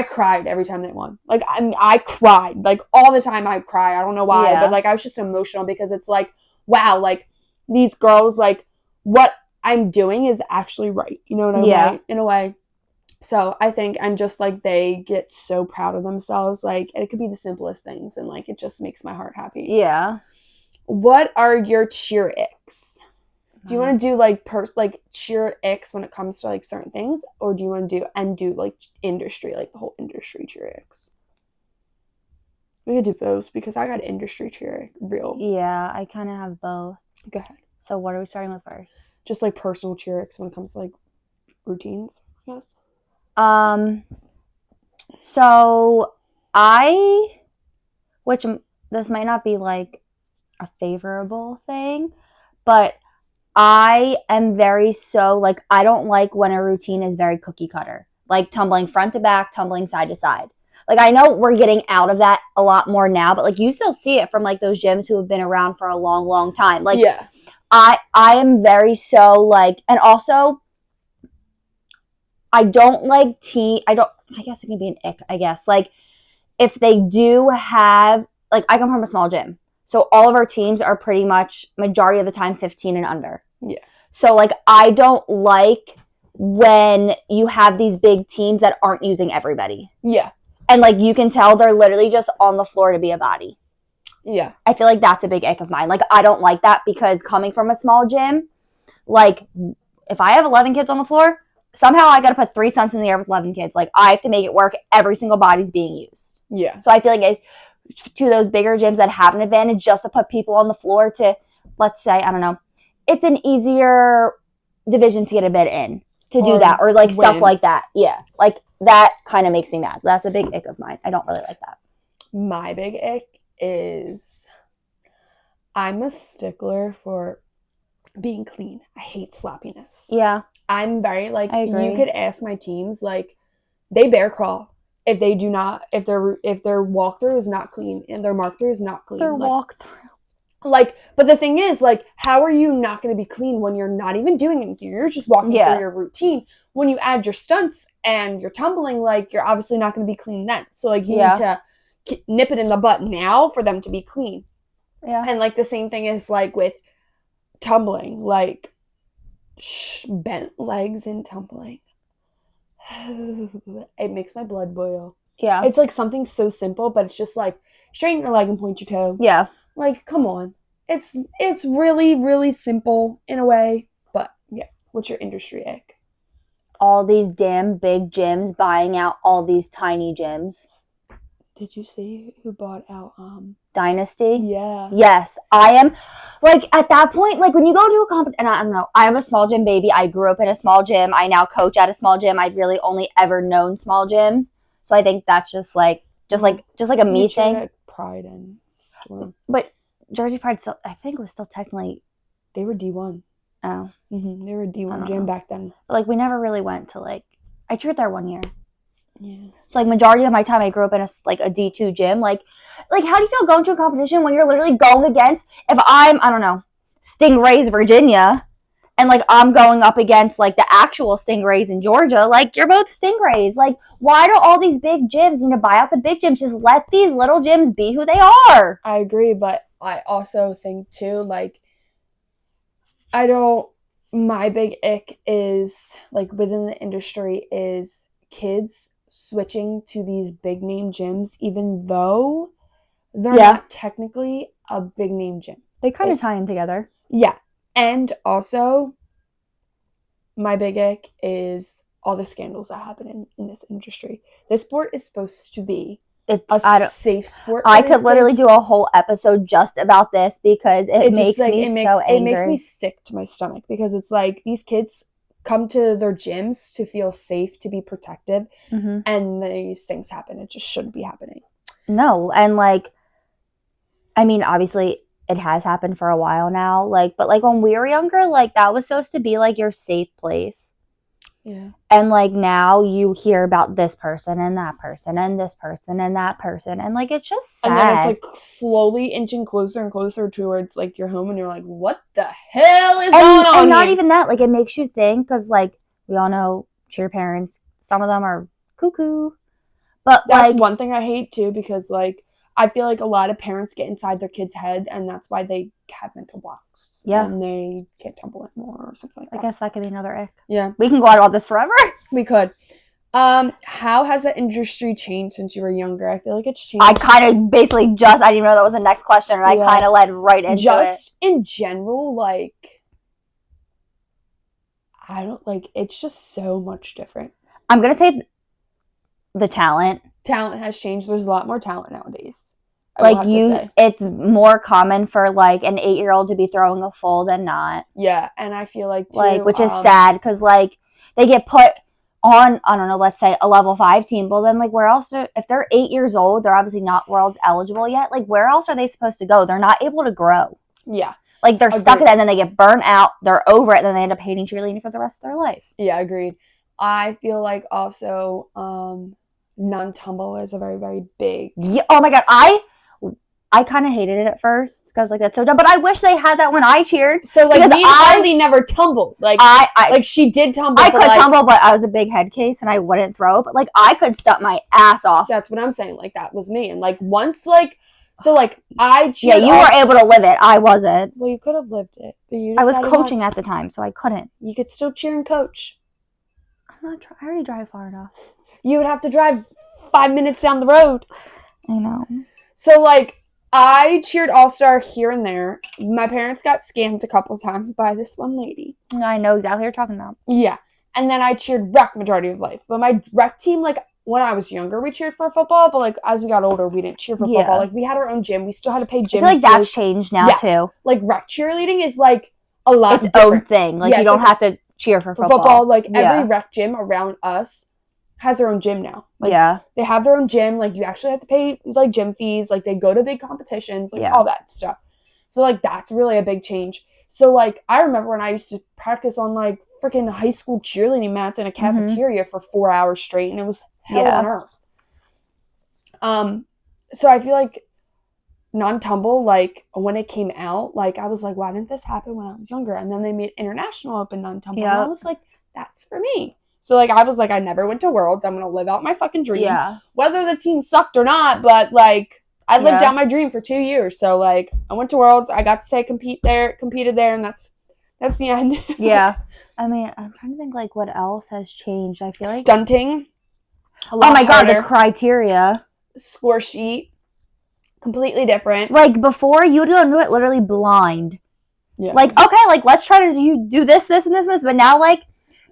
cried every time they won. Like, I cried. Like, all the time I cry. I don't know why. Yeah. But, like, I was just emotional because it's like, wow, like, these girls, like, what I'm doing is actually right. You know what I mean? Yeah. In a way. So I think, and just, like, they get so proud of themselves. Like, it could be the simplest things, and, like, it just makes my heart happy. Yeah. What are your cheer icks? Do you want to do, like, cheer icks when it comes to, like, certain things? Or do you want to do, like, industry, like, the whole industry cheer icks? We could do both, because I got industry cheer real. Yeah, I kind of have both. Go ahead. So what are we starting with first? Just, like, personal cheer icks when it comes to, like, routines, I guess. So which this might not be, like, a favorable thing, but I am I don't like when a routine is very cookie cutter, like tumbling front to back, tumbling side to side. Like, I know we're getting out of that a lot more now, but, like, you still see it from, like, those gyms who have been around for a long, long time. Like, yeah. I am very like, and also, I don't like I guess it can be an ick, I guess. Like, if they do have, like, I come from a small gym. So all of our teams are pretty much, majority of the time, 15 and under. Yeah. So, like, I don't like when you have these big teams that aren't using everybody. Yeah. And, like, you can tell they're literally just on the floor to be a body. Yeah. I feel like that's a big ick of mine. Like, I don't like that, because coming from a small gym, like, if I have 11 kids on the floor, somehow I got to put 3 cents in the air with 11 kids. Like, I have to make it work. Every single body's being used. Yeah. So I feel like to those bigger gyms that have an advantage, just to put people on the floor to, let's say, I don't know, it's an easier division to get a bid in to do that, or, like, stuff like that. Yeah. Like, that kind of makes me mad. That's a big ick of mine. I don't really like that. My big ick is I'm a stickler for being clean. I hate sloppiness. Yeah. I'm very, like, you could ask my teams, like, they bear crawl if they do not, if their walkthrough is not clean and their mark through is not clean. Their walkthrough. Like, but the thing is, like, how are you not going to be clean when you're not even doing anything? You're just walking through your routine. When you add your stunts and you're tumbling, like, you're obviously not going to be clean then. So, like, you need to nip it in the butt now for them to be clean. Yeah. And, like, the same thing is, like, with tumbling, like, bent legs and tumbling. It makes my blood boil. Yeah. It's, like, something so simple, but it's just, like, straighten your leg and point your toe. Yeah. Like, come on. It's really, really simple in a way. But, yeah. What's your industry ick? All these damn big gyms buying out all these tiny gyms. Did you see who bought out Dynasty? Yeah. Yes. I am, like, at that point, like, when you go to a competition, and I don't know, I am a small gym baby. I grew up in a small gym. I now coach at a small gym. I've really only ever known small gyms. So I think that's just like a me thing. At Pride and Storm. But Jersey Pride still, I think, was still technically. They were D1. Oh. Mm-hmm. They were D1 gym back then. But, like, we never really went to, like, I cheered there 1 year. Yeah. So, like, majority of my time I grew up in a D2 gym. Like, how do you feel going to a competition when you're literally going against, if I'm, I don't know, Stingrays, Virginia, and, like, I'm going up against, like, the actual Stingrays in Georgia, like, you're both Stingrays. Like, why do all these big gyms need to buy out the big gyms? Just let these little gyms be who they are. I agree, but I also think, too, like, my big ick is, like, within the industry is kids switching to these big name gyms, even though they're not technically a big name gym. They kind of tie in together. Yeah. And also, my big ick is all the scandals that happen in this industry. This sport is supposed to be a safe sport. I could literally do a whole episode just about this because it makes me so angry. It makes me sick to my stomach because it's like these kids come to their gyms to feel safe, to be protective, and these things happen. It just shouldn't be happening. No, and like, I mean, obviously it has happened for a while now, like, but like when we were younger, like that was supposed to be like your safe place. Yeah. And like now you hear about this person and that person and this person and that person, and like it's just sad. And then it's like slowly inching closer and closer towards like your home, and you're like, what the hell is going on? And not even that, like it makes you think, because like we all know cheer parents, some of them are cuckoo. But that's like, one thing I hate too, because like I feel like a lot of parents get inside their kids' head, and that's why they have mental blocks. Yeah. And they can't tumble anymore or something like that. I guess that could be another ick. Yeah. We can go on about this forever. We could. How has the industry changed since you were younger? I feel like it's changed. I kind of basically I didn't even know that was the next question, and I kind of led right into it. Just in general, like, it's just so much different. I'm going to say the talent. Talent has changed. There's a lot more talent nowadays. It's more common for like an 8-year-old to be throwing a full than not. Yeah, and I feel like too, which is sad, because like they get put on, I don't know, let's say a level 5 team. Well, then like where else? If they're 8 years old, they're obviously not worlds eligible yet. Like where else are they supposed to go? They're not able to grow. Yeah, like they're stuck in it, and then they get burnt out. They're over it, and then they end up hating cheerleading for the rest of their life. Yeah, agreed. I feel like also non-tumble is a very, very big. Yeah. Oh my god, I kind of hated it at first because like that's so dumb. But I wish they had that when I cheered. So like me and Harley never tumbled. Like like she did tumble. I could tumble, but I was a big head case and I wouldn't throw. But like I could stump my ass off. That's what I'm saying. Like that was me. And like once like I cheered. Yeah, you were able to live it. I wasn't. Well, you could have lived it, but I was coaching at the time, so I couldn't. You could still cheer and coach. I already drive far enough. You would have to drive 5 minutes down the road. I know. So like I cheered all-star here and there. My parents got scammed a couple times by this one lady. I know exactly what you're talking about. Yeah. And then I cheered rec majority of life. But my rec team, like, when I was younger, we cheered for football. But, like, as we got older, we didn't cheer for football. Like, we had our own gym. We still had to pay gym. I feel like that's changed now, too. Like, rec cheerleading is, like, a lot different. Its own thing. Like, you don't have to cheer for football. Like, every rec gym around us has their own gym now. Like, they have their own gym. Like, you actually have to pay, like, gym fees. Like, they go to big competitions. Like, all that stuff. So, like, that's really a big change. So, like, I remember when I used to practice on, like, freaking high school cheerleading mats in a cafeteria for 4 hours straight, and it was hell on earth. So I feel like non-tumble, like, when it came out, like, I was like, why didn't this happen when I was younger? And then they made international open non-tumble, and I was like, that's for me. So, like, I was like, I never went to Worlds. I'm going to live out my fucking dream. Yeah. Whether the team sucked or not, but, like, I lived out my dream for 2 years. So, like, I went to Worlds. I got to competed there, and that's the end. Yeah. I mean, I'm trying to think, like, what else has changed. I feel like stunting. Oh my god, the criteria. Score sheet. Completely different. Like, before, you don't do it literally blind. Yeah. Like, okay, like, let's try to do this, this, and this, and this. But now, like,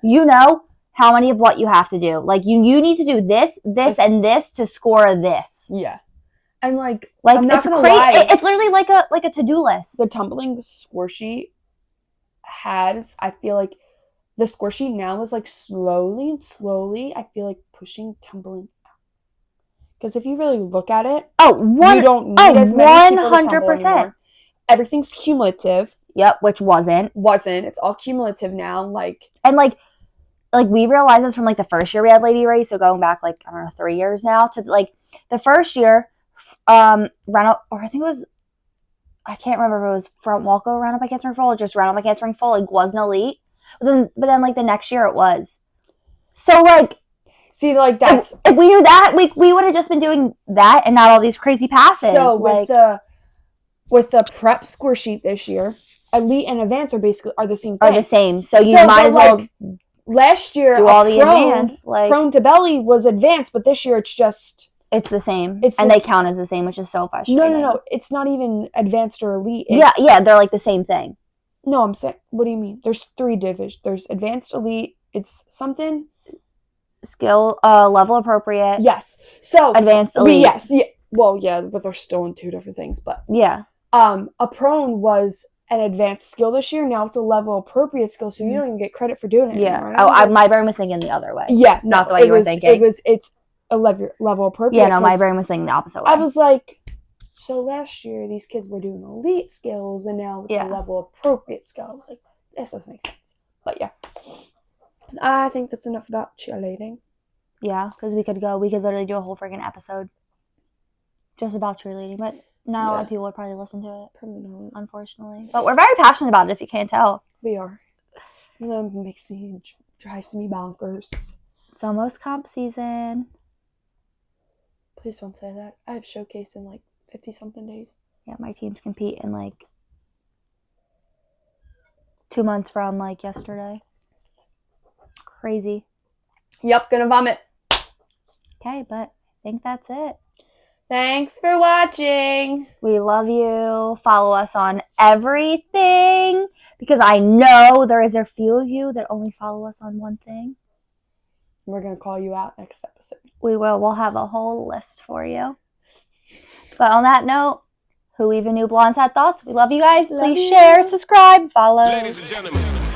you know how many of what you have to do. Like, you need to do this, and this to score this. Yeah. And, like I'm not gonna lie. It's literally like a to-do list. The tumbling score sheet has, I feel like, the score sheet now is, like, slowly, I feel like, pushing tumbling out. Because if you really look at it, you don't need as many people to tumble 100%. anymore. Everything's cumulative. Yep, which wasn't. It's all cumulative now. And we realized this from like the first year we had Lady Ray, so going back like, I don't know, 3 years now, to like the first year, Roundup, or I think it was, I can't remember if it was Front Walko Roundup I Can't Spring Full or just Roundup I Can't Spring Full, like wasn't elite. But then like the next year it was. So like, see, like that's if we knew that, we would have just been doing that and not all these crazy passes. So with the prep score sheet this year, elite and advanced are the same thing. Are the same. So you might as well. Last year, do all the advanced. Prone to belly was advanced, but this year it's the same. They count as the same, which is so frustrating. No. It's not even advanced or elite. Yeah, they're like the same thing. No, I'm saying, what do you mean? There's 3 divisions. There's advanced, elite. It's something. Skill, level appropriate. Yes. So advanced, elite. Yes. Yeah. Well, yeah, but they're still in 2 different things. But yeah. A prone was an advanced skill this year. Now it's a level appropriate skill, so you don't even get credit for doing it. Yeah. Anymore. My brain was thinking the other way. Yeah. Not the way you were thinking. It's a level appropriate. Yeah. No, my brain was thinking the opposite way. I was like, so last year these kids were doing elite skills, and now it's a level appropriate skill. I was like, this doesn't make sense. But yeah, I think that's enough about cheerleading. Yeah, because we could literally do a whole freaking episode just about cheerleading, but not a lot of people would probably listen to it. Probably not, unfortunately. But we're very passionate about it, if you can't tell. We are. That drives me bonkers. It's almost comp season. Please don't say that. I have showcase in like 50-something days. Yeah, my teams compete in like 2 months from like yesterday. Crazy. Yep, gonna vomit. Okay, but I think that's it. Thanks for watching. We love you. Follow us on everything, because I know there is a few of you that only follow us on one thing. We're going to call you out next episode. We will. We'll have a whole list for you. But on that note, who even knew Blondes had thoughts? We love you guys. Please share, subscribe, follow. Ladies and gentlemen.